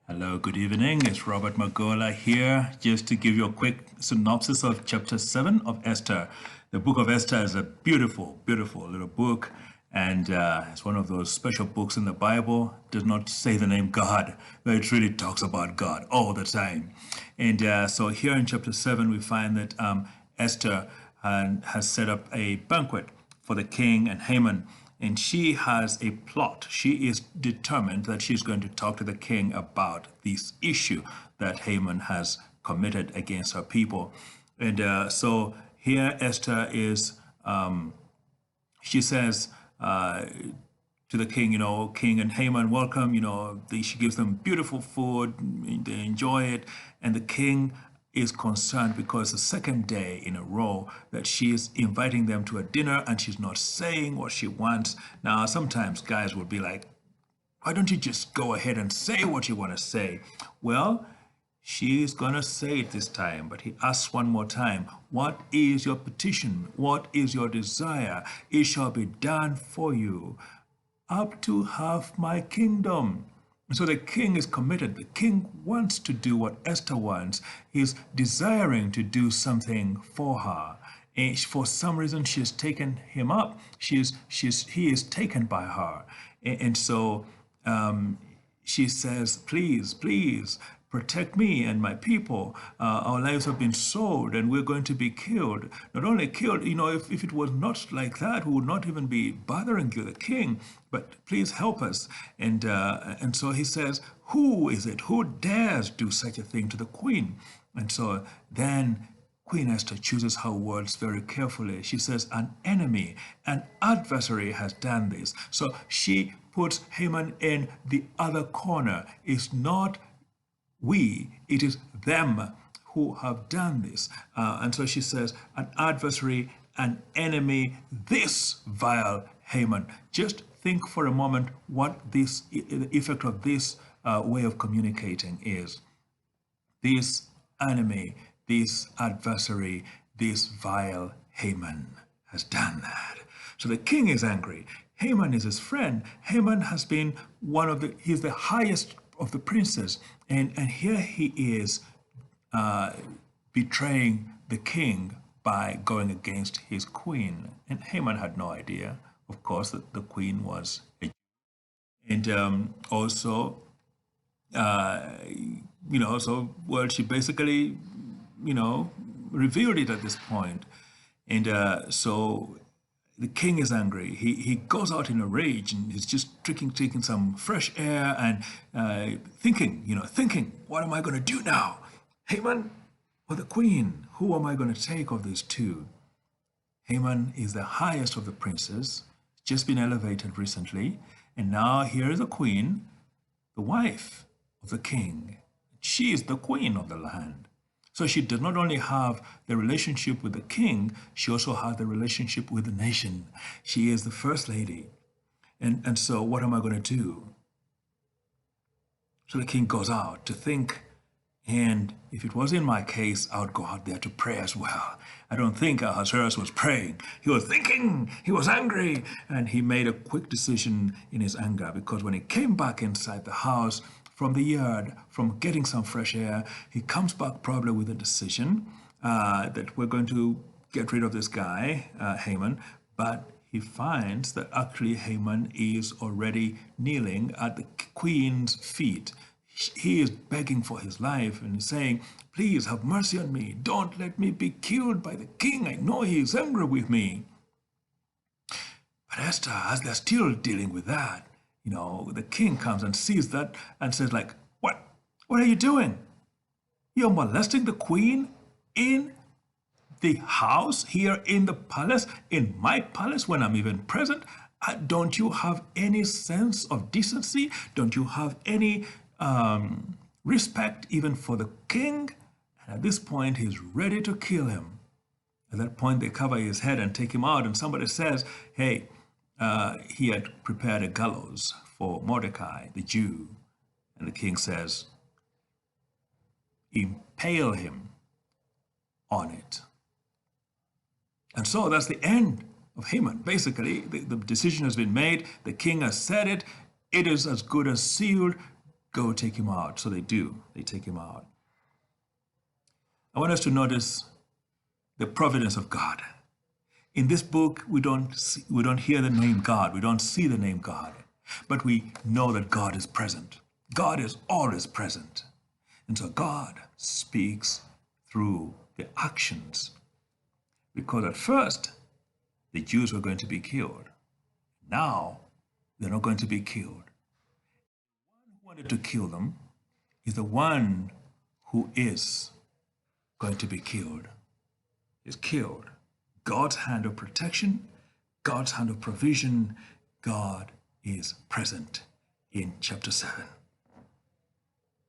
Hello, good evening. It's Robert Magola here, just to give you a quick synopsis of chapter 7 of Esther. The book of Esther is a beautiful, beautiful little book, and it's one of those special books in the Bible. It does not say the name God, but it really talks about God all the time. And so here in chapter 7, we find that Esther has set up a banquet for the king and Haman, and she has a plot. She is determined that she's going to talk to the king about this issue that Haman has committed against her people. And so here Esther is, she says to the king, King and Haman, welcome. She gives them beautiful food, they enjoy it. And the king is concerned because the second day in a row that she is inviting them to a dinner and she's not saying what she wants. Now, sometimes guys will be like, why don't you just go ahead and say what you want to say? Well, she's going to say it this time, but he asks one more time, what is your petition? What is your desire? It shall be done for you, up to half my kingdom. So the king is committed. The king wants to do what Esther wants. He's desiring to do something for her. And for some reason, she has taken him up. He is taken by her. And so she says, please, please protect me and my people. Our lives have been sold and we're going to be killed. Not only killed, if it was not like that, we would not even be bothering you, the king, but please help us. And so he says, who is it? Who dares do such a thing to the queen? And so then Queen Esther chooses her words very carefully. She says, an enemy, an adversary has done this. So she puts Haman in the other corner. It's not we, it is them who have done this. And so she says, an adversary, an enemy, this vile Haman. Just think for a moment what the effect of this way of communicating is. This enemy, this adversary, this vile Haman has done that. So the king is angry. Haman is his friend. Haman has been he's the highest of the princes. And here he is betraying the king by going against his queen. And Haman had no idea, of course, that the queen was a Jew. And also, she basically, revealed it at this point. And so the king is angry. He goes out in a rage and he's just taking some fresh air and thinking, what am I going to do now? Haman or the queen? Who am I going to take of these two? Haman is the highest of the princes, just been elevated recently. And now here is the queen, the wife of the king. She is the queen of the land. So she does not only have the relationship with the king, she also has the relationship with the nation. She is the first lady. And so what am I going to do? So the king goes out to think. And if it was in my case, I would go out there to pray as well. I don't think Ahasuerus was praying. He was thinking, he was angry, and he made a quick decision in his anger, because when he came back inside the house, from the yard, from getting some fresh air, he comes back probably with a decision that we're going to get rid of this guy, Haman, but he finds that actually Haman is already kneeling at the queen's feet. He is begging for his life and saying, please have mercy on me. Don't let me be killed by the king. I know he is angry with me. But Esther, as they're still dealing with that, the king comes and sees that and says, like, what are you doing? You're molesting the queen in the house, here in the palace, in my palace when I'm even present. Don't you have any sense of decency? Don't you have any respect even for the king? And at this point, he's ready to kill him. At that point, they cover his head and take him out, and somebody says, hey, he had prepared a gallows for Mordecai, the Jew. And the king says, impale him on it. And so that's the end of Haman. Basically, the decision has been made. The king has said it. It is as good as sealed. Go take him out. So they do. They take him out. I want us to notice the providence of God. In this book, we don't hear the name God. We don't see the name God. But we know that God is present. God is always present. And so God speaks through the actions. Because at first, the Jews were going to be killed. Now, they're not going to be killed. The one who wanted to kill them is the one who is going to be killed. Is killed. God's hand of protection, God's hand of provision, God is present in chapter 7.